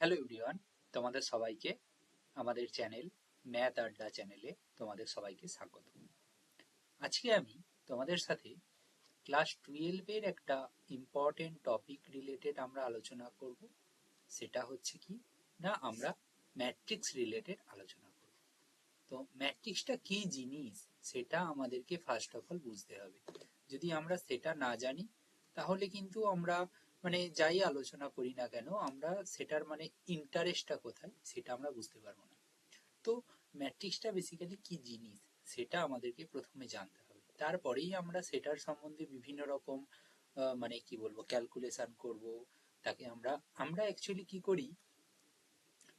Hello everyone, তোমাদের সবাইকে আমাদের চ্যানেল ম্যাথ আড্ডা চ্যানেলে তোমাদের সবাইকে স্বাগত। আজকে আমি তোমাদের সাথে ক্লাস 12-এর একটা ইম্পর্টেন্ট টপিক রিলেটেড আমরা আলোচনা করব। সেটা হচ্ছে কি না, আমরা ম্যাট্রিক্স রিলেটেড আলোচনা করব। তো ম্যাট্রিক্সটা কি জিনিস সেটা আমাদেরকে ফার্স্ট অফ অল বুঝতে হবে। যদি আমরা সেটা না জানি তাহলে কিন্তু আমরা যাই আলোচনা করি না কেন, আমরা সেটার ইন্টারেস্টটা কোথায় সেটা আমরা বুঝতে পারবো না। তো ম্যাট্রিক্সটা বেসিক্যালি কি জিনিস সেটা আমাদেরকে প্রথমে জানতে হবে, তারপরেই আমরা সেটার সম্বন্ধে বিভিন্ন রকম কি বলবো ক্যালকুলেশন করব। তাকে আমরা আমরা অ্যাকচুয়ালি কি করি,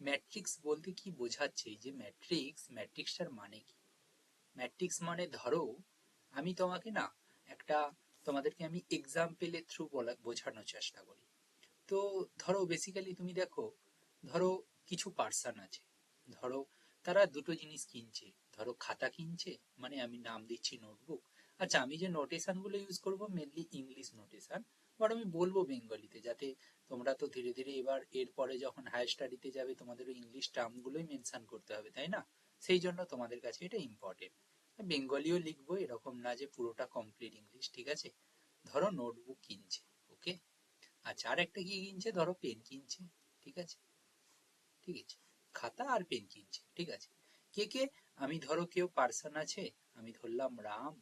ম্যাট্রিক্স বলতে কি বোঝাচ্ছে, এই যে ম্যাট্রিক্সটার মানে কি। ম্যাট্রিক্স মানে ধরো আমি তোমাকে না একটা তোমাদেরকে আমি এক্সাম্পলের থ্রু বোঝানোর চেষ্টা করি। তো ধরো বেসিক্যালি তুমি দেখো, ধরো কিছু পার্সন আছে, ধরো তারা দুটো জিনিস কিনছে। ধরো খাতা কিনছে, মানে আমি নাম দিচ্ছি নোটবুক। আচ্ছা, আমি যে নোটেশনগুলো ইউজ করব মেনলি ইংলিশ নোটেশন, বাট আমি বলবো বেঙ্গলিতে, যাতে তোমরা তো ধীরে ধীরে এবার এরপরে যখন হায়ার স্টাডিতে যাবে তোমাদেরও ইংলিশ টার্মগুলোই মেনশন করতে হবে, তাই না? সেই জন্য তোমাদের কাছে এটা ইম্পর্টেন্ট। বেঙ্গলিও লিখবো, এরকম না যে পুরোটা কমপ্লিট ইংলিশ, ঠিক আছে? ধরো নোটবুক কিনছে, ওকে। আচ্ছা, আর একটা কি কিনছে, ধরো পেন কিনছে, ঠিক আছে? ঠিক আছে, খাতা আর পেন কিনছে, ঠিক আছে। কে কে, আমি ধরো কেউ পার্সন আছে, আমি ধরলাম রাম,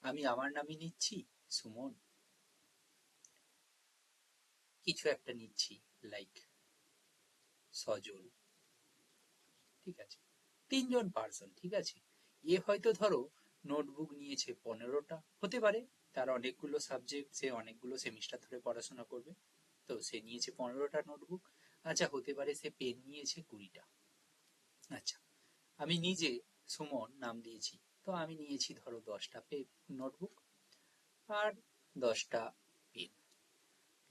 আমি আমার নামই নিচ্ছি সুমন, কিছু একটা নিচ্ছি লাইক সজল, ঠিক আছে। তিনজন পার্সন, ঠিক আছে। এ হয়তো ধরো নোটবুক নিয়েছে 15টা, হতে পারে তার অনেকগুলো সাবজেক্ট, সে অনেকগুলো সেমিস্টার ধরে পড়াশোনা করবে, তো সে নিয়েছে 15টা নোটবুক। আচ্ছা, হতে পারে সে পেন নিয়েছে 20টা। আচ্ছা, আমি নিজে সুমন নাম দিয়েছি, তো আমি নিয়েছি ধরো 10টা নোটবুক আর 10টা পেন।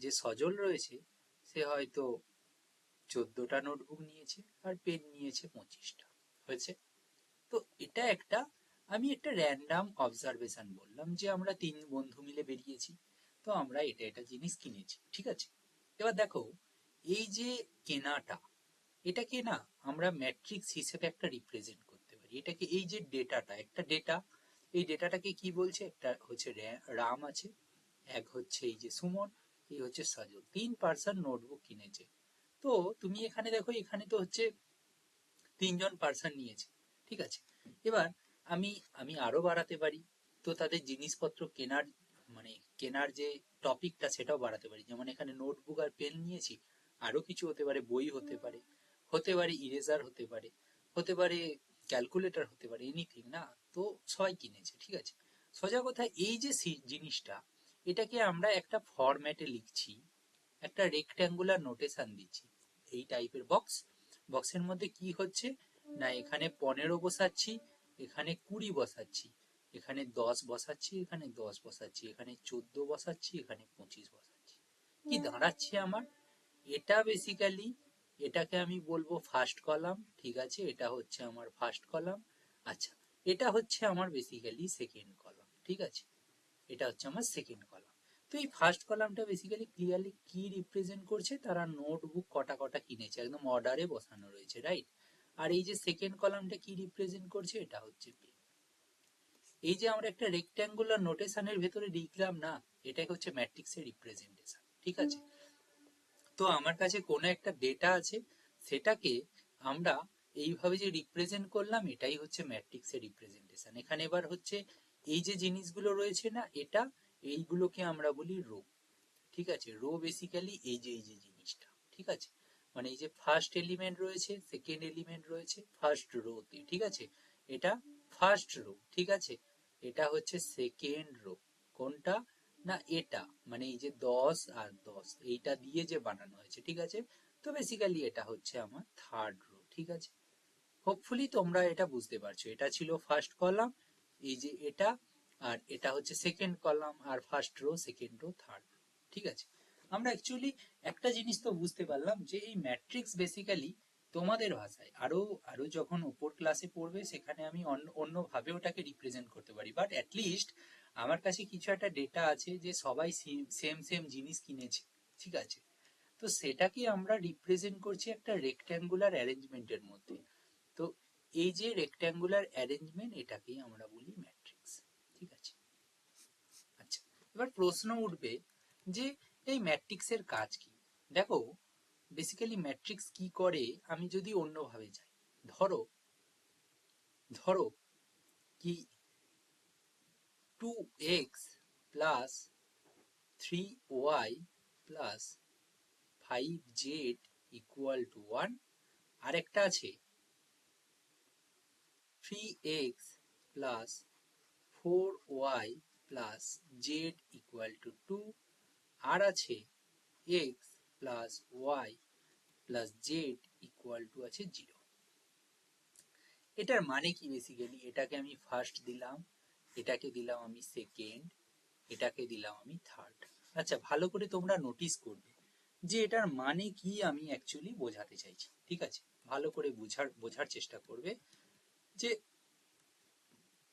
যে সজল রয়েছে সে হয়তো 14টা নোটবুক নিয়েছে আর পেন নিয়েছে 25টা। হয়েছে? তো এটা একটা, আমি একটা র্যান্ডাম অবজারভেশন বললাম যে আমরা তিন বন্ধু মিলে বেরিয়েছি, তো আমরা এটা এটা জিনিস কিনেছি, ঠিক আছে। এবার দেখো, এই যে কেনাটা, এটাকে না আমরা ম্যাট্রিক্স হিসেবে একটা রিপ্রেজেন্ট করতে পারি। এটাকে, এই যে ডেটাটা, একটা ডেটা, এই ডেটাটাকে কি বলছে, একটা হচ্ছে রাম আছে, এক হচ্ছে এই যে সুমন, এই হচ্ছে সজল, তিন পার্সন নোটবুক কিনেছে। তো তুমি এখানে দেখো, এখানে তো হচ্ছে তিনজন পার্সন নিয়েছে, ঠিক আছে। এবার আমি আমি আরো বাড়াতে পারি, তো তাদের জিনিসপত্র কেনার কেনার যে টপিকটা সেটাও বাড়াতে পারি। যেমন এখানে নোটবুক আর পেন নিয়েছি, আরো কিছু হতে পারে, বই হতে পারে, হতে পারে ইরেজার হতে পারে, হতে পারে ক্যালকুলেটর হতে পারে, এনিথিং না। তো সবাই কিনেছে, ঠিক আছে। সোজা কথা, এই যে জিনিসটা, এটাকে আমরা একটা ফরম্যাটে লিখছি, একটা রেক্ট্যাঙ্গুলার নোটেশন দিচ্ছি, এই টাইপের বক্স। বক্সের মধ্যে কি হচ্ছে না, এখানে 15 বসাচ্ছি, এখানে 20 বসাচ্ছি, এখানে 10 বসাচ্ছি, এখানে 10 বসাচ্ছি, এখানে 14 বসাচ্ছি, এখানে 25 বসাচ্ছি। কি দাঁড়াচ্ছে আমার, এটা বেসিক্যালি, এটাকে আমি বলবো ফার্স্ট কলাম, ঠিক আছে। এটা হচ্ছে আমার ফার্স্ট কলাম। আচ্ছা, এটা হচ্ছে আমার বেসিক্যালি সেকেন্ড কলাম, ঠিক আছে। এটা হচ্ছে আমার সেকেন্ড কলাম। তো এই ফার্স্ট কলামটা বেসিক্যালি ক্লিয়ারলি কি রিপ্রেজেন্ট করছে, তারা নোটবুক কটা কটা কিনেছে, একদম অর্ডারে বসানো রয়েছে, রাইট। আর এই যে সেকেন্ড কলামটা কি রিপ্রেজেন্ট করছে, এটা হচ্ছে পেন। এই যে আমরা একটা রেক্ট্যাঙ্গুলার নোটেশনের ভেতরে লিখলাম না, এটাই হচ্ছে ম্যাট্রিক্সের রিপ্রেজেন্টেশন, ঠিক আছে। তো আমার কাছে কোনো একটা ডেটা আছে, সেটাকে আমরা এইভাবে যে রিপ্রেজেন্ট করলাম, এটাই হচ্ছে ম্যাট্রিক্সের রিপ্রেজেন্টেশন। এখানে এবার হচ্ছে এই যে জিনিসগুলো রয়েছে না, এটা, এইগুলোকে আমরা বলি রো, ঠিক আছে। রো বেসিক্যালি এই যে জিনিসটা, ঠিক আছে। মানে এই যে ফার্স্ট এলিমেন্ট রয়েছে, সেকেন্ড এলিমেন্ট রয়েছে ফার্স্ট রোতে, ঠিক আছে। এটা ফার্স্ট রো, ঠিক আছে। এটা হচ্ছে সেকেন্ড রো। কোনটা না, এটা মানে এই যে 10 আর 10 এইটা দিয়ে যে বানানো হয়েছে, ঠিক আছে। তো বেসিক্যালি এটা হচ্ছে আমার থার্ড রো, ঠিক আছে। হোপফুলি তোমরা এটা বুঝতে পারছো, এটা ছিল ফার্স্ট কলাম, এই যে এটা, আর এটা হচ্ছে সেকেন্ড কলাম, আর first row, second row, third row, ঠিক আছে। আমরা অ্যাকচুয়ালি একটা জিনিস তো বুঝতে পারলাম যে এই ম্যাট্রিক্স বেসিক্যালি তোমাদের ভাষায়, আরো আরো যখন উপর ক্লাসে পড়বে সেখানে আমি অন্যভাবে ওটাকে রিপ্রেজেন্ট করতে পারি, বাট অ্যাটলিস্ট আমার কাছে কিছু একটা ডেটা আছে যে সবাই সেম সেম জিনিস কিনেছে, ঠিক আছে। তো তো সেটাকে আমরা রিপ্রেজেন্ট করছি একটা রেক্ট্যাঙ্গুলার অ্যারেঞ্জমেন্টের মধ্যে। তো এই যে রেক্ট্যাঙ্গুলার অ্যারেঞ্জমেন্ট, এটাকেই আমরা বলি ম্যাট্রিক্স। ঠিক আছে, আচ্ছা, এবার প্রশ্ন উঠবে যে এই ম্যাট্রিক্সের কাজ কি। দেখো, বেসিক্যালি ম্যাট্রিক্স কি করে, আমি যদি অন্যভাবে যাই, ধরো ধরো কি 2x plus 3y plus 5z equal to 1, আরেকটা আছে 3x plus 4y plus z equal to 2, আর আছে x plus y plus z equal to আছে 0। এটার মানে কি বেসিক্যালি, এটাকে আমি ফার্স্ট দিলাম, এটাকে দিলাম আমি সেকেন্ড, এটাকে দিলাম আমি থার্ড। আচ্ছা, ভালো করে তোমরা নোটিস করবে যে এটার মানে কি আমি অ্যাকচুয়ালি বোঝাতে চাইছি। ঠিক আছে, ভালো করে বোঝার চেষ্টা করবে যে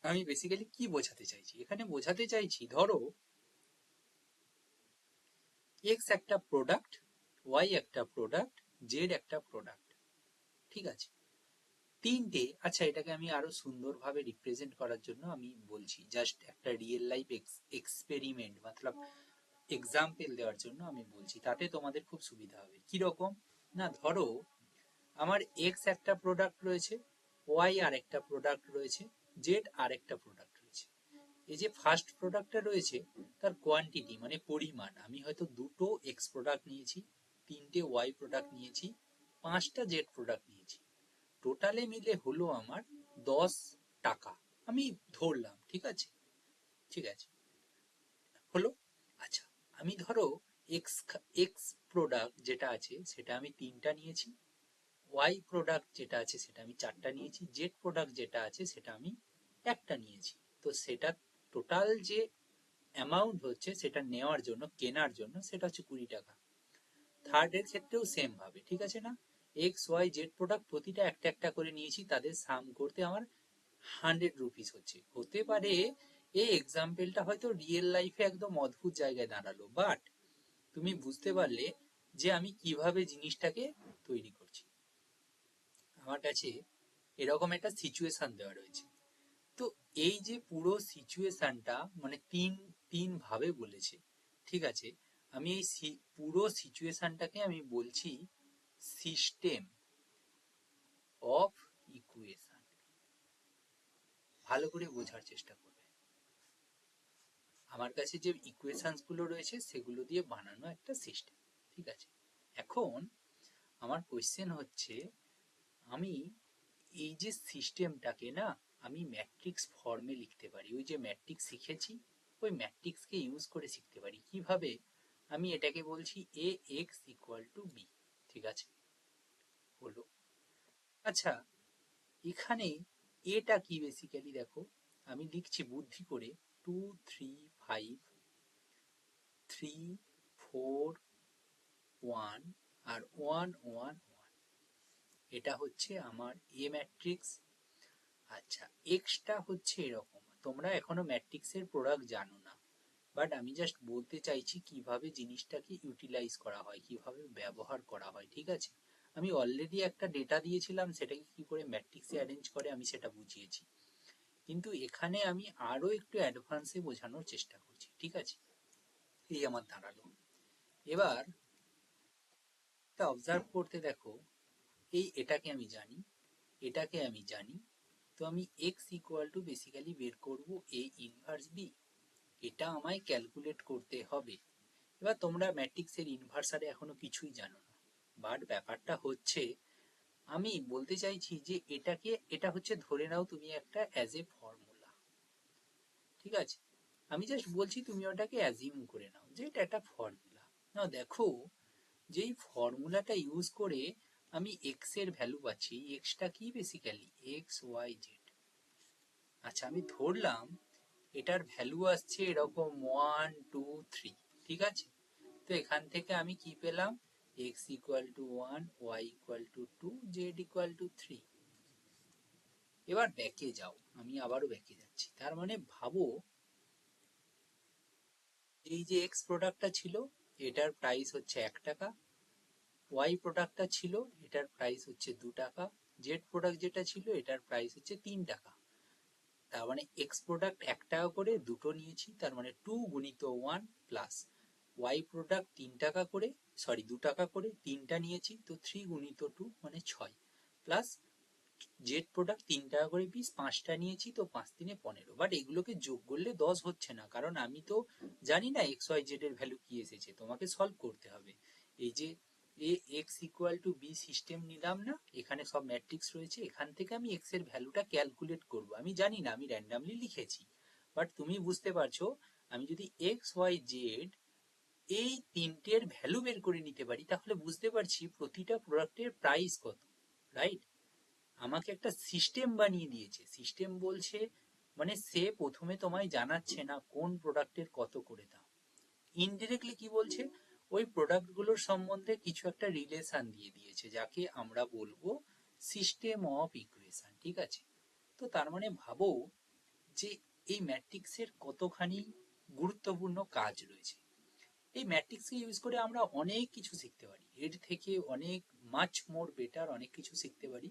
আমি বেসিক্যালি কি বোঝাতে চাইছি। এখানে বোঝাতে চাইছি, ধরো x একটা প্রোডাক্ট, y একটা প্রোডাক্ট, z একটা প্রোডাক্ট। ঠিক আছে, তিনটে, আচ্ছা এটাকে আমি আরো সুন্দরভাবে রিপ্রেজেন্ট করার জন্য আমি বলছি, জাস্ট একটা রিয়েল লাইফ এক্সপেরিমেন্ট মতলব এক্সাম্পল দেওয়ার জন্য আমি বলছি, তাতে তোমাদের খুব সুবিধা হবে। কি রকম না, ধরো আমার এক্স একটা প্রোডাক্ট রয়েছে, ওয়াই আর একটা প্রোডাক্ট রয়েছে, জেড আর একটা প্রোডাক্ট রয়েছে। এই যে ফার্স্ট প্রোডাক্টটা রয়েছে তার কোয়ান্টিটি মানে পরিমাণ, আমি হয়তো দুটো এক্স প্রোডাক্ট নিয়েছি, তিনটে ওয়াই প্রোডাক্ট নিয়েছি, পাঁচটা জেড প্রোডাক্ট নিয়েছি, টোটালে মিলে হলো আমার 10 টাকা, আমি ধরলাম। ঠিক আছে, ঠিক আছে, হলো। আচ্ছা, আমি ধরো এক্স এক্স প্রোডাক্ট যেটা আছে সেটা আমি তিনটা নিয়েছি, ওয়াই প্রোডাক্ট যেটা আছে সেটা আমি চারটা নিয়েছি, জেড প্রোডাক্ট যেটা আছে সেটা আমি একটা নিয়েছি। তো সেটা টোটাল যে অ্যামাউন্ট হচ্ছে সেটা নেওয়ার জন্য, কেনার জন্য, সেটা হচ্ছে 20 টাকা। থার্ডের ক্ষেত্রেও সেম ভাবে, ঠিক আছে না, এক্স ওয়াই জেড প্রোডাক্ট প্রতিটা একটা একটা করে নিয়েছি, তাদের সাম করতে আমার 100 রুপিস হচ্ছে। হতে পারে এই এক্সাম্পলটা হয়তো রিয়েল লাইফে একদম অদ্ভুত জায়গায় দাঁড়ালো, বাট তুমি বুঝতে পারলে যে আমি কিভাবে জিনিসটাকে তৈরি করছি। আমার কাছে এরকম একটা সিচুয়েশন দেওয়া রয়েছে, তো এই যে পুরো সিচুয়েশনটা মানে তিন তিন ভাবে বলেছে। ঠিক আছে, আমি এই পুরো সিচুয়েশনটাকে আমি বলছি সিস্টেম অফ ইকুয়েশন। ভালো করে বোঝার চেষ্টা করবে, আমার কাছে যে ইকুয়েশনস গুলো রয়েছে সেগুলো দিয়ে বানানো একটা সিস্টেম। ঠিক আছে, এখন আমার কোয়েশ্চেন হচ্ছে, আমি এই যে সিস্টেমটাকে না আমি ম্যাট্রিক্স ফর্মে লিখতে পারি, ওই যে ম্যাট্রিক্স শিখেছি ওই ম্যাট্রিক্সকে ইউজ করে শিখতে পারি। কিভাবে, আমি এটাকে বলছি এ এক্স ইকুয়াল টু বি। ঠিক আছে, হলো। আচ্ছা, এখানে এটা কি বেসিক্যালি দেখো, আমি লিখছি বুদ্ধি করে 2 3 5 3 4 1 আর 1 1 1, এটা হচ্ছে আমার এ ম্যাট্রিক্স। আচ্ছা, এক্সটা হচ্ছে এরকম, তোমরা এখনো ম্যাট্রিক্সের প্রোডাক্ট জানো না, বাট আমি জাস্ট বলতে চাইছি কিভাবে জিনিসটাকে ইউটিলাইজ করা হয়, কিভাবে ব্যবহার করা হয়। ঠিক আছে, আমি অলরেডি একটা ডেটা দিয়েছিলাম, সেটাকে কি করে ম্যাট্রিক্সে অ্যারেঞ্জ করে আমি সেটা বুঝিয়েছি, কিন্তু এখানে আমি আরো একটু অ্যাডভান্সে বোঝানোর চেষ্টা করছি। ঠিক আছে, এই আমার দাঁড়ালো। এবার এটা অবজার্ভ করতে দেখো, এই এটাকে আমি জানি, এটাকে আমি জানি, তো আমি এক্স ইকুয়াল টু বেসিক্যালি বের করব এ ইনভার্স বি, এটা আমায় ক্যালকুলেট করতে হবে। এবার তোমরা ম্যাট্রিক্সের ইনভার্সারে এখনো কিছুই জানো না, বাট ব্যাপারটা হচ্ছে আমি বলতে চাইছি যে এটাকে, এটা হচ্ছে ধরে নাও তুমি একটা অ্যাজ এ ফর্মুলা। ঠিক আছে, আমি জাস্ট বলছি তুমি ওটাকে অ্যাজিউম করে নাও যে এটা একটা ফর্মুলা। নাও দেখো, যেই ফর্মুলাটা ইউজ করে আমি এক্স এর ভ্যালু পাচ্ছি, এক্সটা কি বেসিক্যালি এক্স ওয়াই জেড। আচ্ছা, আমি ধরলাম এটার ভ্যালু আসছে এরকম 1 2 3। ঠিক আছে, তো এখান থেকে আমি কি পেলাম, x equal to 1, y equal to 2, z equal to 3। এবার ব্যাকে যাও, আমি আবারও ব্যাকে যাচ্ছি, তার মানে ভাবো এই যে x প্রোডাক্টটা ছিল এটার প্রাইস হচ্ছে 1 টাকা, ওয়াই প্রোডাক্টটা ছিল, এটার প্রাইস হচ্ছে 2 টাকা, জেড প্রোডাক্ট যেটা ছিল এটার প্রাইস হচ্ছে 3 টাকা। তার মানে এক্স প্রোডাক্ট 1 টাকা করে দুটো নিয়েছি, তার মানে 2 গুণিত 1 প্লাস ওয়াই প্রোডাক্ট 3 টাকা করে, সরি 2 টাকা করে, 3টা নিয়েছি তো 3 গুণিত 2 মানে 6, প্লাস জেড প্রোডাক্ট 3 টাকা করে পিস 5টা নিয়েছি তো 5 3 15। বাট এগুলোকে যোগ করলে 10 হচ্ছে না, কারণ আমি তো জানি না এক্স ওয়াই জেড এর ভ্যালু কি এসেছে, তোমাকে সলভ করতে হবে। এই যে A X equal to B system নিলাম না, এখানে সব ম্যাট্রিক্স রয়েছে, এখান থেকে আমি এক্স এর ভ্যালুটা ক্যালকুলেট করব। আমি জানি না, আমি র্যান্ডামলি লিখেছি, বাট তুমি বুঝতে পারছো আমি যদি এক্স ওয়াই জেড এই তিনটের ভ্যালু বের করে নিতে পারি তাহলে বুঝতে পারছি প্রতিটা প্রোডাক্টের প্রাইস কত, রাইট? আমাকে একটা সিস্টেম বানিয়ে দিয়েছে, সিস্টেম বলছে মানে সে প্রথমে তোমায় জানাচ্ছে না কোন প্রোডাক্টের কত করে দাম, ইনডিরেক্টলি কি বলছে ওই প্রোডাক্টগুলোর সম্বন্ধে কিছু একটা রিলেশন দিয়ে দিয়েছে যাকে আমরা বলবো সিস্টেম অফ ইকুয়েশন, ঠিক আছে? তো তার মানে ভাবো যে এই ম্যাট্রিক্সের কতখানি গুরুত্বপূর্ণ কাজ রয়েছে। এই ম্যাট্রিক্সকে ইউজ করে আমরা অনেক কিছু শিখতে পারি, এর থেকে অনেক মাচ মোর বেটার অনেক কিছু শিখতে পারি।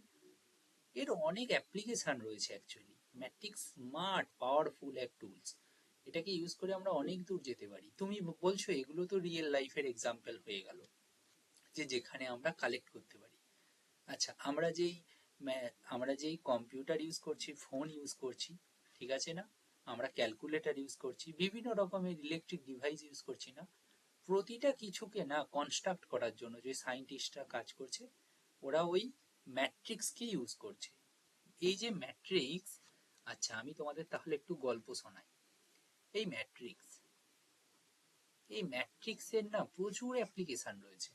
এর অনেক অ্যাপ্লিকেশন রয়েছে অ্যাকচুয়ালি, ম্যাট্রিক্স স্মার্ট পাওয়ারফুল এক টুলস, এটাকে ইউজ করে আমরা অনেক দূর যেতে পারি। তুমি বলছো এগুলো তো রিয়েল লাইফের এক্সাম্পল হয়ে গেল, যে যেখানে আমরা কালেক্ট করতে পারি। আচ্ছা, আমরা যেই কম্পিউটার ইউজ করছি, ফোন ইউজ করছি, ঠিক আছে না, আমরা ক্যালকুলেটর ইউজ করছি, বিভিন্ন রকমের ইলেকট্রিক ডিভাইস ইউজ করছি না, প্রতিটা কিছুকে না কনস্ট্রাক্ট করার জন্য যে সায়েন্টিস্টরা কাজ করছে ওরা ওই ম্যাট্রিক্সকে ইউজ করছে। এই যে ম্যাট্রিক্স, আচ্ছা আমি তোমাদের তাহলে একটু গল্প শোনাই। এই ম্যাট্রিক্সের না প্রচুর অ্যাপ্লিকেশন রয়েছে,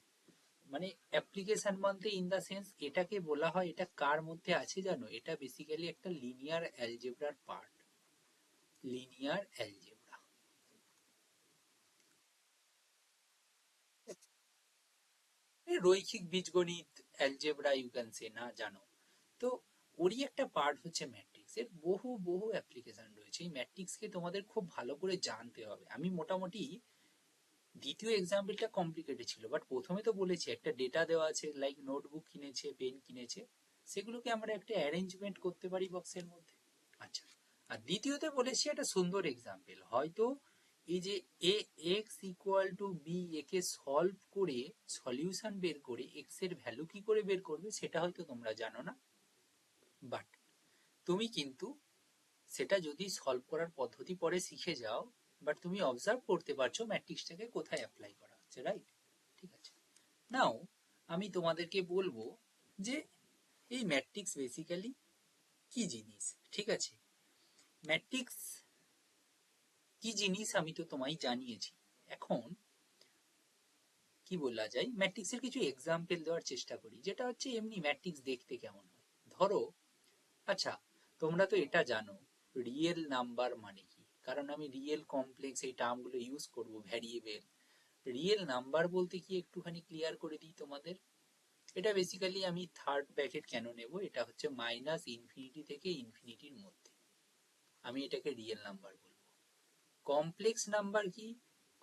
মানে অ্যাপ্লিকেশন বলতে ইন দা সেন্স এটাকে বলা হয়, এটা কার মধ্যে আছে জানো, এটা বেসিক্যালি একটা লিনিয়ার অ্যালজেব্রার পার্ট, লিনিয়ার অ্যালজেব্রা, রৈখিক বীজগণিত, অ্যালজেব্রা ইউ ক্যান সে, না জানো তো ওরই একটা পার্ট হচ্ছে ম্যাট্রিক্স। এর বহু বহু অ্যাপ্লিকেশন রয়েছে, এই ম্যাট্রিক্সকে তোমাদের খুব ভালো করে জানতে হবে। আমি মোটামুটি, দ্বিতীয় এক্সাম্পলটা কমপ্লিকেটেড ছিল, বাট প্রথমে তো বলেছি একটা ডেটা দেওয়া আছে, লাইক নোটবুক কিনেছে, পেন কিনেছে, সেগুলোকে আমরা একটা অ্যারেঞ্জমেন্ট করতে পারি বক্সের মধ্যে। আচ্ছা, আর দ্বিতীয়তে বলেছি একটা সুন্দর এক্সাম্পল, হয়তো এই যে A X equal to B, একে সলভ করে সলিউশন বের করে এক্স এর ভ্যালু কি করে বের করবে সেটা হয়তো তোমরা জানো না, বাট তুমি কিন্তু সেটা যদি সলভ করার পদ্ধতি পরে শিখে যাও, বাট তুমি অবজার্ভ করতে পারছো ম্যাট্রিক্সটাকে কোথায় অ্যাপ্লাই করা হচ্ছে, রাইট? ঠিক আছে, নাও আমি তোমাদেরকে বলবো যে এই ম্যাট্রিক্স বেসিক্যালি কি জিনিস, ঠিক আছে? ম্যাট্রিক্স কি জিনিস আমি তো তোমায় জানিয়েছি, এখন কি বলা যায়, ম্যাট্রিক্সের কিছু এক্সাম্পল দেওয়ার চেষ্টা করি, যেটা হচ্ছে এমনি ম্যাট্রিক্স দেখতে কেমন হয়। ধরো, আচ্ছা তোমরা তো এটা জানো রিয়েল নাম্বার মানে কি, কারণ আমি রিয়েল কমপ্লেক্স এই টার্মগুলো ইউজ করব, ভ্যারিয়েবল। রিয়েল নাম্বার বলতে কি একটুখানি ক্লিয়ার করে দিই তোমাদের। এটা বেসিক্যালি আমি থার্ড ব্র্যাকেট কেন নেব, এটা হচ্ছে মাইনাস ইনফিনিটি থেকে ইনফিনিটির মধ্যে, আমি এটাকে রিয়েল নাম্বার বলবো। কমপ্লেক্স নাম্বার কি,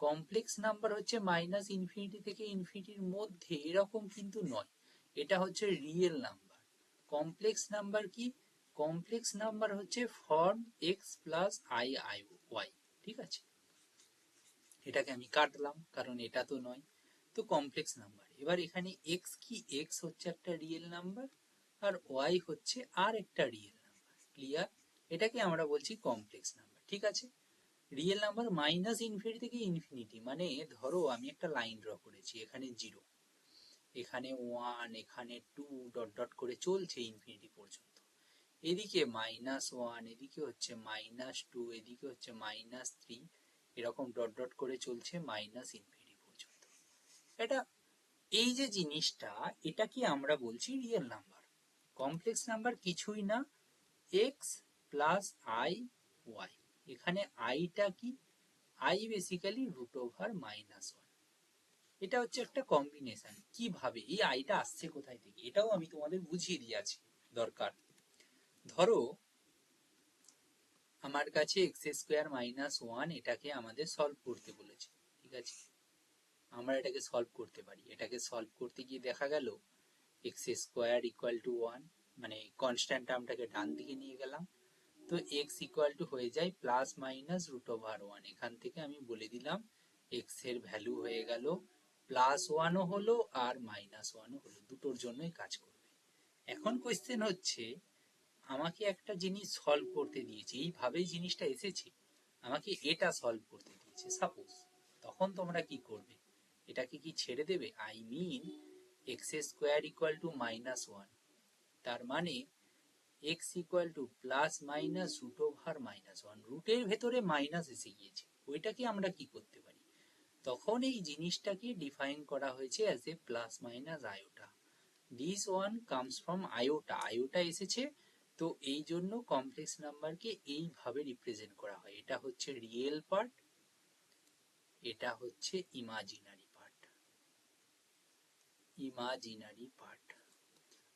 কমপ্লেক্স নাম্বার হচ্ছে মাইনাস ইনফিনিটি থেকে ইনফিনিটির মধ্যে, এরকম কিন্তু নয়, এটা হচ্ছে রিয়েল নাম্বার। কমপ্লেক্স নাম্বার কি, কমপ্লেক্স নাম্বার হচ্ছে form x plus i i y, ঠিক আছে? এটাকে আমি কাটলাম কারণ এটা তো নয়, তো কমপ্লেক্স নাম্বার। এবার এখানে এক্স কি, এক্স হচ্ছে একটা রিয়েল নাম্বার আর ওয়াই হচ্ছে আর একটা রিয়েল নাম্বার, ক্লিয়ার? এটাকে আমরা বলছি কমপ্লেক্স নাম্বার, ঠিক আছে? রিয়েল নাম্বার মাইনাস ইনফিনিটি থেকে ইনফিনিটি, মানে ধরো আমি একটা লাইন ড্র করেছি, এখানে 0, এখানে 1, এখানে 2, ডট ডট করে চলছে ইনফিনিটি পর্যন্ত, এদিকে -1, এদিকে হচ্ছে -2, এদিকে হচ্ছে -3, এরকম ডট ডট করে চলছে মাইনাস ইনফিনিটি পর্যন্ত। এটা, এই যে জিনিসটা, এটাকে আমরা বলছি রিয়েল নাম্বার। কমপ্লেক্স নাম্বার কিছুই না, এক্স প্লাস আই ওয়াই, এখানে আইটা কি, আই বেসিক্যালি √-1, এটা হচ্ছে একটা কম্বিনেশন। কিভাবে এই আইটা আসছে কোথায় থেকে, এটাও আমি তোমাদের বুঝিয়ে দিয়েছি দরকার। ধরো আমার কাছে x² - 1, এটাকে আমাদের সলভ করতে বলেছে, ঠিক আছে? আমরা এটাকে সলভ করতে পারি। এটাকে সলভ করতে গিয়ে দেখা গেল এক্স স্কোয়ার ইকুয়াল টু 1, মানে কনস্ট্যান্ট টার্মটাকে ডান দিকে নিয়ে গেলাম, তো এক্স ইকুয়াল টু হয়ে যায় প্লাস মাইনাস রুট ওভার 1। এখান থেকে আমি বলে দিলাম এক্স এর ভ্যালু হয়ে গেল প্লাস 1ও হলো আর মাইনাস 1ও হলো, দুটোর জন্যই কাজ করবে। এখন কোয়েশ্চেন হচ্ছে আমাকে একটা জিনিস সলভ করতে দিয়েছে, এইভাবেই জিনিসটা এসেছে, আমাকে এটা সলভ করতে দিয়েছে সাপোজ, তখন তোমরা কি করবে? এটাকে কি ছেড়ে দেবে? I mean x square equal to minus 1, তার মানে x equal to plus minus root over minus 1, রুটের ভেতরে মাইনাস এসে গিয়েছে, ওইটাকে আমরা কি করতে পারি? তখন এই জিনিসটাকে ডিফাইন করা হয়েছে as a plus minus iota. This one comes from iota, iota এসেছে, তো এই জন্য কমপ্লেক্স নাম্বারকে এইভাবে রিপ্রেজেন্ট করা হয়। এটা হচ্ছে রিয়েল পার্ট, এটা হচ্ছে ইমাজিনারি পার্ট। ইমাজিনারি পার্ট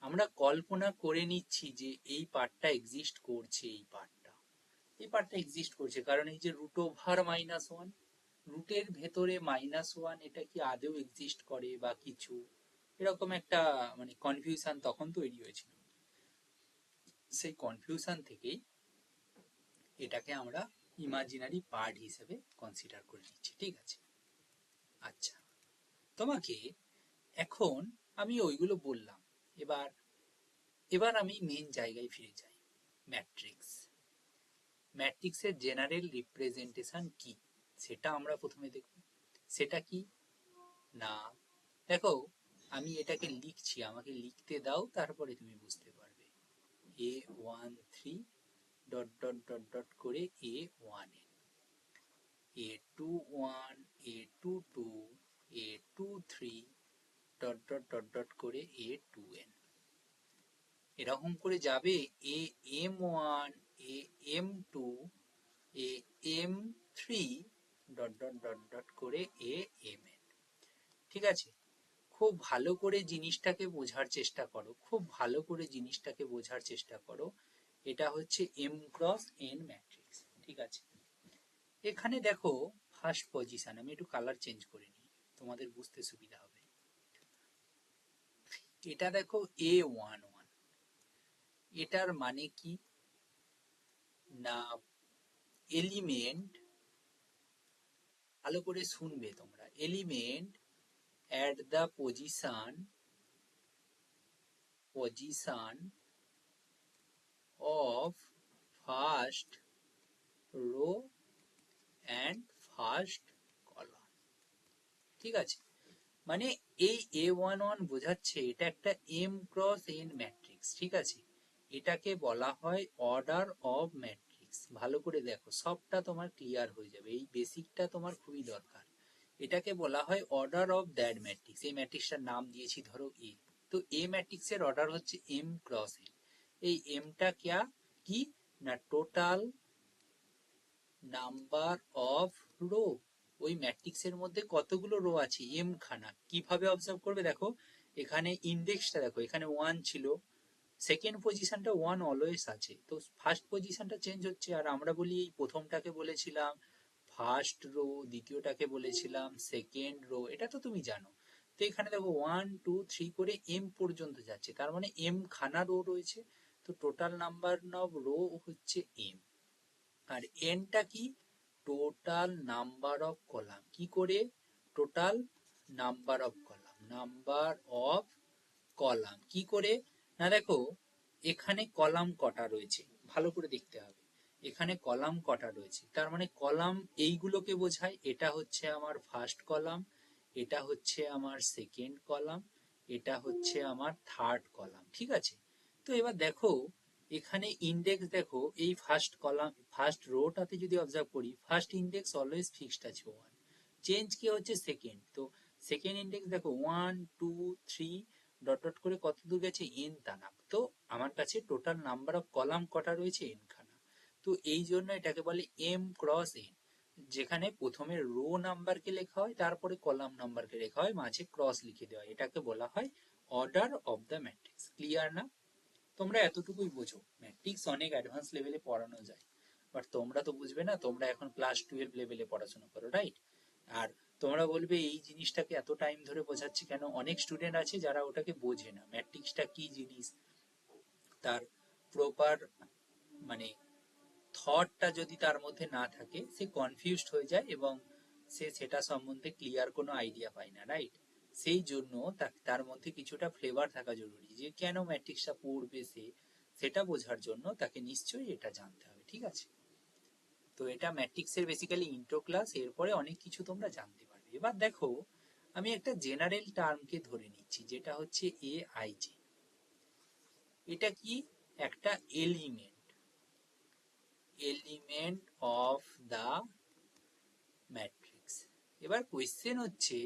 আমরা কল্পনা করে নিচ্ছি যে এই পার্টটা এক্সিস্ট করছে, এই পার্টটা এক্সিস্ট করছে, কারণ এই যে রুট ওভার মাইনাস 1, রুটের ভেতরে মাইনাস 1, এটা কি আদৌ এক্সিস্ট করে বা কিছু, এরকম একটা মানে কনফিউশন তখন তৈরি হয়েছিল। সেই কনফিউশন থেকেই এটাকে আমরা ইমাজিনারি পার্ট হিসেবে কনসিডার করে নিচ্ছি, ঠিক আছে? আচ্ছা, তোমাকে এখন আমি ওইগুলো বললাম, এবার এবার আমি মেন জায়গায় ফিরে যাই। ম্যাট্রিক্স, ম্যাট্রিক্সের জেনারেল রিপ্রেজেন্টেশন কি সেটা আমরা প্রথমে দেখব। সেটা কি না, দেখো আমি এটাকে লিখছি, আমাকে লিখতে দাও, তারপরে তুমি বুঝতে পারবে। A13 dot dot dot dot করে A1n, A21, A22, A23 dot dot dot dot করে A2n, এরকম করে যাবে AM1, AM2, AM3 dot dot dot dot করে AMn, ঠিক আছে? খুব ভালো করে জিনিসটাকে বোঝার চেষ্টা করো, খুব ভালো করে জিনিসটাকে বোঝার চেষ্টা করো। এটা হচ্ছে m ক্রস n ম্যাট্রিক্স, ঠিক আছে? এখানে দেখো ফার্স্ট পজিশন, আমি একটু কালার চেঞ্জ করে নিই, তোমাদের বুঝতে সুবিধা হবে। এটা দেখো A11, এটার মানে কি না, এলিমেন্ট, ভালো করে শুনবে তোমরা, element at the position of first row and first column, ঠিক আছে? মানে এই A11 বোঝাচ্ছে এটা একটা m ক্রস n ম্যাট্রিক্স, ঠিক আছে? এটাকে বলা হয় অর্ডার অফ ম্যাট্রিক্স। ভালো করে দেখো, সবটা তোমার ক্লিয়ার হয়ে যাবে, এই বেসিকটা তোমার খুবই দরকার। এটাকে বলা হয় অর্ডার অফ দ্যাট ম্যাট্রিক্স। এই ম্যাট্রিক্সটার নাম দিয়েছি ধরো এ, তো এ ম্যাট্রিক্সের অর্ডার হচ্ছে m ক্রস n। এই এমটা কি না, টোটাল নাম্বার অফ রো। ওই ম্যাট্রিক্সের মধ্যে কতগুলো রো আছে, এম খানা। কিভাবে অবজার্ভ করবে, দেখো এখানে ইন্ডেক্সটা দেখো, এখানে 1 ছিল, সেকেন্ড পজিশনটা 1 অলওয়েজ আছে, তো ফার্স্ট পজিশনটা চেঞ্জ হচ্ছে। আর আমরা বলি এই প্রথমটাকে বলেছিলাম ফার্স্ট রো, দ্বিতীয়টাকে বলেছিলাম সেকেন্ড রো, এটা তো তুমি জানো। তো এখানে দেখো 1 2 3 করে এম পর্যন্ত যাচ্ছে, তার মানে এম খানা রো রয়েছে, তো টোটাল নাম্বার অফ রো হচ্ছে এম। আর এনটা কি, টোটাল নাম্বার অফ কলাম। কি করে, total number of column, number of column কি করে না, দেখো এখানে কলাম কটা রয়েছে ভালো করে দেখতে হবে, এখানে কলাম কটা রয়েছে, তার মানে কলাম এইগুলোকে বোঝায়। এটা হচ্ছে আমার ফার্স্ট কলাম, এটা হচ্ছে আমার সেকেন্ড কলাম, এটা হচ্ছে আমার থার্ড কলাম, ঠিক আছে? তো এবার দেখো এখানে ইন্ডেক্স, দেখো এই ফার্স্ট কলাম, ফার্স্ট রোটাতে যদি অবজার্ভ করি, ফার্স্ট ইন্ডেক্স অলওয়েজ ফিক্সড আছে 1, চেঞ্জ কি হচ্ছে সেকেন্ড, তো সেকেন্ড ইন্ডেক্স দেখো 1 2 3 ডট ডট করে কত দূর গেছে, এন তানাক। তো আমার কাছে টোটাল নাম্বার অফ কলাম কটা রয়েছে, এন খানা। তো এই জন্য এটাকে বলে এম ক্রস এন, যেখানে প্রথমে রো নাম্বারকে লেখা হয়, তারপরে কলাম নাম্বারকে লেখা হয়, মাঝে ক্রস লিখে দেওয়া হয়, এটাকে বলা হয় order of the matrix. Clear না? তোমরা এতটুকুই বোঝো, ম্যাট্রিক্স অনেক অ্যাডভান্স লেভেলে পড়ানো যায়, বাট তোমরা তো বুঝবে না, তোমরা এখন ক্লাস 12 লেভেলে পড়াশোনা করো, রাইট? আর তোমরা বলবে এই জিনিসটাকে এত টাইম ধরে বোঝাচ্ছি কেন? অনেক স্টুডেন্ট আছে যারা ওটাকে বোঝে না, ম্যাট্রিক্সটা কি জিনিস, তার প্রপার মানে থটটা যদি তার মধ্যে না থাকে, সে কনফিউজড হয়ে যায় এবং সে সেটা সম্বন্ধে ক্লিয়ার কোনো আইডিয়া পায় না, রাইট? সেই জন্য তার মধ্যে কিছুটা ফ্লেভার থাকা জরুরি, যে কেন ম্যাট্রিক্সটা পড়বে সে, সেটা বোঝার জন্য তাকে নিশ্চয়ই এটা জানতে হবে, ঠিক আছে? তো এটা ম্যাট্রিক্সের বেসিক্যালি ইন্ট্রো ক্লাস, এরপরে অনেক কিছু তোমরা জানতে পারবে। এবার দেখো, আমি একটা জেনারেল টার্মকে ধরে নিচ্ছি, যেটা হচ্ছে এ আই জে। এটা কি? একটা element, element of the matrix. এবার কোয়েশ্চেন হচ্ছে,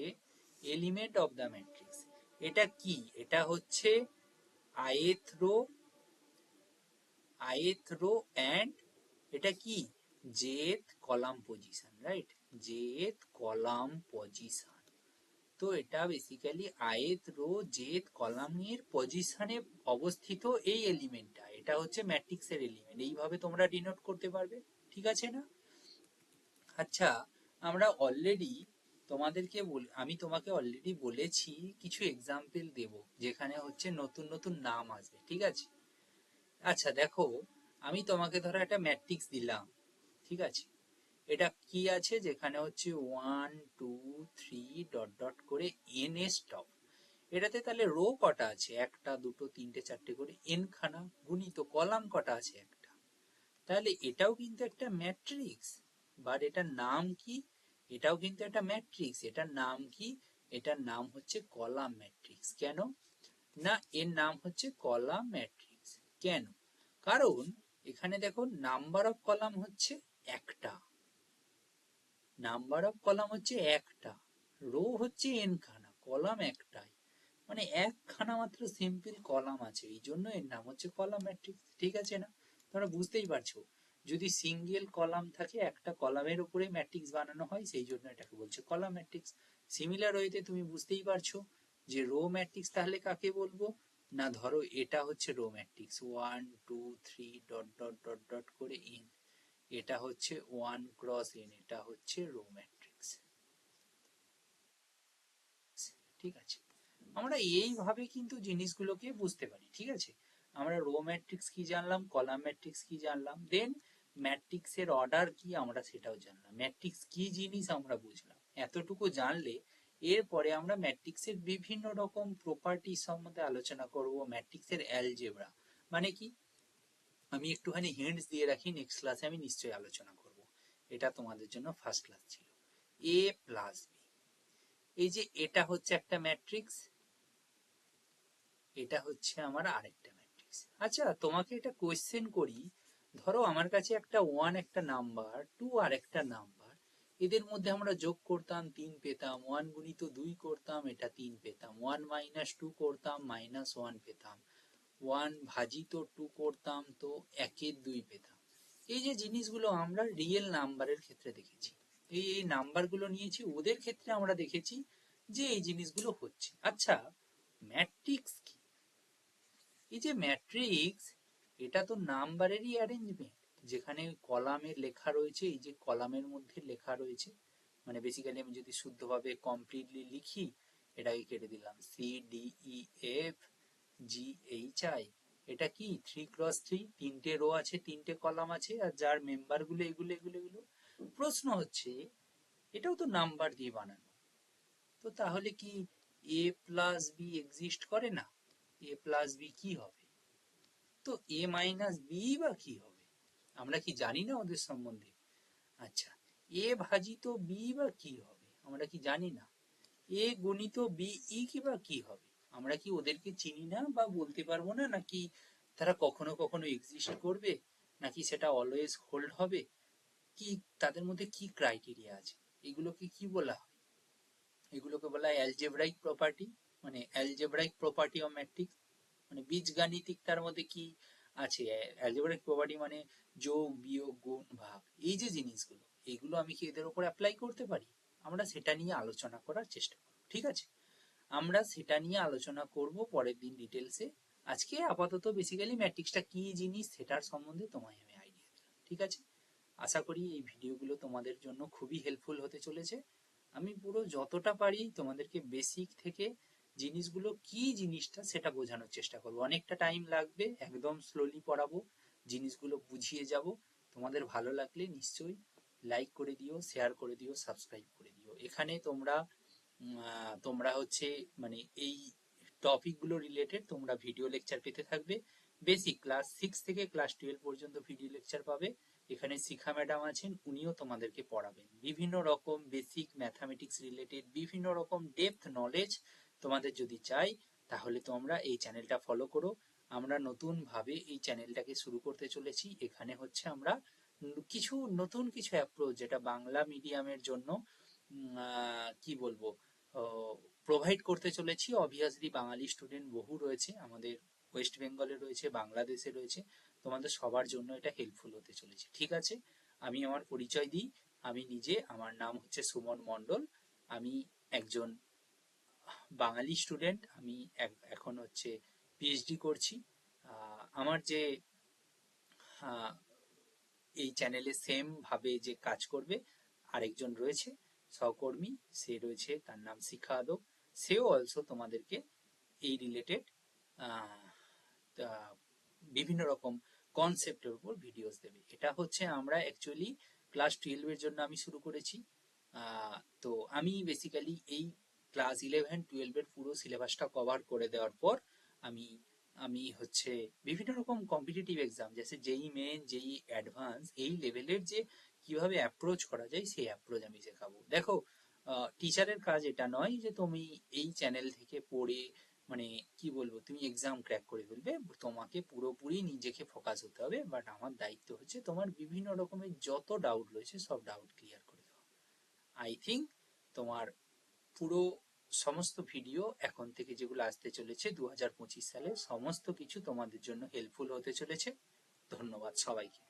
এলিমেন্ট অফ দ্য ম্যাট্রিক্স এটা কি? এটা হচ্ছে ith রো, অ্যান্ড এটা কি? jth column position, right? jth column position. তো এটা বেসিক্যালি ith রো jth কলামের পজিশনে অবস্থিত এই এলিমেন্টটা, এটা হচ্ছে ম্যাট্রিক্সের এলিমেন্ট। এইভাবে তোমরা ডিনোট করতে পারবে, ঠিক আছে না? আচ্ছা, আমরা অলরেডি আমি তোমাকে অলরেডি বলেছি কিছু এক্সাম্পল দেব যেখানে হচ্ছে নতুন নতুন নাম আসবে, ঠিক আছে? আচ্ছা দেখো, আমি তোমাকে ধরো একটা ম্যাট্রিক্স দিলাম, ঠিক আছে? এটা কি আছে? যেখানে হচ্ছে 1 2 3 ডট ডট করে n এ স্টপ। এটাতে তাহলে রো কটা আছে? একটা, দুটো, তিনটে, চারটে করে n খানা, গুণিত কলাম কটা আছে? একটা। তাহলে এটাও কিন্তু একটা ম্যাট্রিক্স, বাট এটার নাম কি? এটাও কিন্তু একটা ম্যাট্রিক্স। এটার নাম কি? এটার নাম হচ্ছে কলাম ম্যাট্রিক্স। কেন না? এর নাম হচ্ছে কলাম ম্যাট্রিক্স। কেন? কারণ এখানে দেখো, নাম্বার অফ কলাম হচ্ছে একটা, নাম্বার অফ কলাম হচ্ছে একটা, রো হচ্ছে n খানা, কলাম একটাই, মানে একখানা মাত্র সিম্পল কলাম আছে, এই জন্য এর নাম হচ্ছে কলাম ম্যাট্রিক্স, ঠিক আছে না? তোমরা বুঝতেই পারছো, যদি সিঙ্গেল কলাম থাকে, একটা কলামের উপরে ম্যাট্রিক্স বানানো হয়, সেই জন্য এটাকে বলছে কলাম ম্যাট্রিক্স। সিমিলার ওয়েতে তুমি বুঝতেই পারছো যে রো ম্যাট্রিক্স তাহলে কাকে বলবো? না, ধরো এটা হচ্ছে row matrix, 1 2 3 dot dot dot dot করে n, এটা হচ্ছে 1 ক্রস n, এটা হচ্ছে রো ম্যাট্রিক্স, ঠিক আছে? আমরা এইভাবে কিন্তু জিনিসগুলোকে বুঝতে পারি, ঠিক আছে? আমরা রো ম্যাট্রিক্স কি জানলাম, কলাম ম্যাট্রিক্স কি জানলাম, দেন ম্যাট্রিক্সের অর্ডার কি আমরা সেটাও জানলাম, ম্যাট্রিক্স কি জিনিস আমরা বুঝলাম। এতটুকু জানলে এরপরে আমরা ম্যাট্রিক্সের বিভিন্ন রকম প্রপার্টি সম্বন্ধে আলোচনা করব। ম্যাট্রিক্সের অ্যালজেব্রা মানে কি, আমি একটুখানি হিন্টস দিয়ে রাখি, নেক্সট ক্লাসে আমি নিশ্চয়ই আলোচনা করব। এটা তোমাদের জন্য ফার্স্ট ক্লাস ছিল। এ প্লাস বি, এই যে এটা হচ্ছে একটা ম্যাট্রিক্স, এটা হচ্ছে আমার আরেকটা ম্যাট্রিক্স। আচ্ছা, তোমাকে এটা কোয়েশ্চেন করি, ধরো আমার কাছে একটা 1 একটা নাম্বার, 2 আর একটা নাম্বার, এদের মধ্যে আমরা যোগ করতাম 3 পেতাম, 1 গুণিত 2 করতাম, এটা 3 পেতাম, 1 মাইনাস 2 করতাম, মাইনাস 1 পেতাম, 1 ভাজিত 2 করতাম, তো 1 2 পেতাম। এই যে জিনিসগুলো আমরা রিয়েল নাম্বারের ক্ষেত্রে দেখেছি, এই নাম্বারগুলো নিয়েছি, ওদের ক্ষেত্রে আমরা দেখেছি যে এই জিনিসগুলো হচ্ছে। আচ্ছা, ম্যাট্রিক্স কি? এই যে ম্যাট্রিক্স, এটা তো নাম্বারেরই অ্যারেঞ্জমেন্ট, যেখানে কলামে লেখা রয়েছে, এই যে কলামের মধ্যে লেখা রয়েছে, মানে বেসিক্যালি আমি যদি শুদ্ধভাবে কমপ্লিটলি লিখি, এটাকে কেটে দিলাম C D E F G H I, এটা কি 3x3, তিনটে রো আছে, তিনটে কলাম আছে, আর যার মেম্বার গুলো এগুলো এগুলো এগুলো। প্রশ্ন হচ্ছে, এটাও তো নাম্বার দিয়ে বানানো, তো তাহলে কি এ প্লাস বি এক্সিস্ট করে না? এ প্লাস বি কি হবে? তো এ মাইনাস বি বা কি হবে? আমরা কি জানি না ওদের সম্বন্ধে? আচ্ছা, এ ভাজিত বি বা কি হবে? আমরা কি জানি না? এ গণিত বি ই কি বা কি হবে? আমরা কি ওদেরকে চিনি না বা বলতে পারবো না? নাকি তারা কখনো কখনো এক্সিস্ট করবে, নাকি সেটা অলওয়েজ হোল্ড হবে? কি তাদের মধ্যে কি ক্রাইটেরিয়া আছে? এগুলোকে কি বলা হয়? এগুলোকে বলা হয় অ্যালজেব্রাইক প্রপার্টি, মানে অ্যালজেব্রাইক প্রপার্টি অফ ম্যাট্রিক্স, মানে বীজগাণিতিক তার মধ্যে কি আছে? অ্যালজেব্রাইক প্রপার্টি মানে যোগ বিয়োগ গুণ ভাগ, এই যে জিনিসগুলো, এগুলো আমি কি এদের উপর অ্যাপ্লাই করতে পারি? আমরা সেটা নিয়ে আলোচনা করার চেষ্টা করব, ঠিক আছে? আমরা সেটা নিয়ে আলোচনা করব পরের দিন ডিটেলসে। আজকে আপাতত বেসিক্যালি ম্যাট্রিক্সটা কি জিনিস সেটার সম্বন্ধে তোমায় আমি আইডিয়া দিলাম, ঠিক আছে? আশা করি এই ভিডিওগুলো তোমাদের জন্য খুবই হেল্পফুল হতে চলেছে। আমি পুরো যতটা পারি তোমাদেরকে বেসিক থেকে জিনিসগুলো কি জিনিসটা সেটা বোঝানোর চেষ্টা করবো। অনেকটা টাইম লাগবে, একদম স্লোলি পড়াবো, জিনিসগুলো বুঝিয়ে যাব। তোমাদের ভালো লাগলে নিশ্চয়ই লাইক করে দিও, শেয়ার করে দিও, সাবস্ক্রাইব করে দিও। এখানে তোমরা হচ্ছে মানে এই টপিকগুলো রিলেটেড তোমরা ভিডিও লেকচার পেতে থাকবে। বেসিক ক্লাস 6 থেকে ক্লাস 12 পর্যন্ত ভিডিও লেকচার পাবে। এখানে শিখা ম্যাডাম আছেন, উনিও তোমাদেরকে পড়াবেন বিভিন্ন রকম বেসিক ম্যাথামেটিক্স রিলেটেড, বিভিন্ন রকম ডেপথ নলেজ তোমাদের যদি চাই তাহলে তোমরা এই চ্যানেলটা ফলো করো। আমরা নতুনভাবে এই চ্যানেলটাকে শুরু করতে চলেছি। এখানে হচ্ছে আমরা কিছু নতুন কিছু অ্যাপ্রোচ যেটা বাংলা মিডিয়ামের জন্য কি বলবো প্রোভাইড করতে চলেছি। অবভিয়াসলি বাঙালি স্টুডেন্ট বহু রয়েছে আমাদের, ওয়েস্ট বেঙ্গলে রয়েছে, বাংলাদেশে রয়েছে, তোমাদের সবার জন্য এটা হেল্পফুল হতে চলেছে। ঠিক আছে, আমি আমার পরিচয় দিই। আমি নিজে, আমার নাম হচ্ছে সুমন মণ্ডল। আমি একজন বাঙালি স্টুডেন্ট। আমি এখন হচ্ছে পিএইচডি করছি। আমার যে এই চ্যানেলে সেম ভাবে যে কাজ করবে আরেকজন রয়েছে সহকর্মী, সে রয়েছে, তার নাম শিখা আদব। সেও অলসো তোমাদেরকে এই রিলেটেড বিভিন্ন রকম কনসেপ্টের উপর ভিডিওস দেবে। এটা হচ্ছে আমরা অ্যাকচুয়ালি ক্লাস 12-এর জন্য আমি শুরু করেছি। তো আমি বেসিক্যালি এই ক্লাস 11-12-এর পুরো সিলেবাসটা কভার করে দেওয়ার পর আমি আমি হচ্ছে বিভিন্ন রকম কম্পিটিটিভ এক্সাম, যেসে জেই মেন, জেই অ্যাডভান্স, এই লেভেলের যে কিভাবে অ্যাপ্রোচ করা যায় সেই অ্যাপ্রোচ আমি শেখাবো। দেখো, টিচারের কাজ এটা নয় যে তুমি এই চ্যানেল থেকে পড়ে মানে কি বলবো তুমি এক্সাম ক্র্যাক করে ফেলবে। তোমাকে পুরোপুরি নিজেকে ফোকাস হতে হবে। বাট আমার দায়িত্ব হচ্ছে তোমার বিভিন্ন রকমের যত ডাউট রয়েছে সব ডাউট ক্লিয়ার করে দেওয়া। আই থিঙ্ক তোমার পুরো সমস্ত ভিডিও এখন থেকে যেগুলো আসতে চলেছে 2025 সালে সমস্ত কিছু তোমাদের জন্য হেল্পফুল হতে চলেছে। ধন্যবাদ সবাইকে।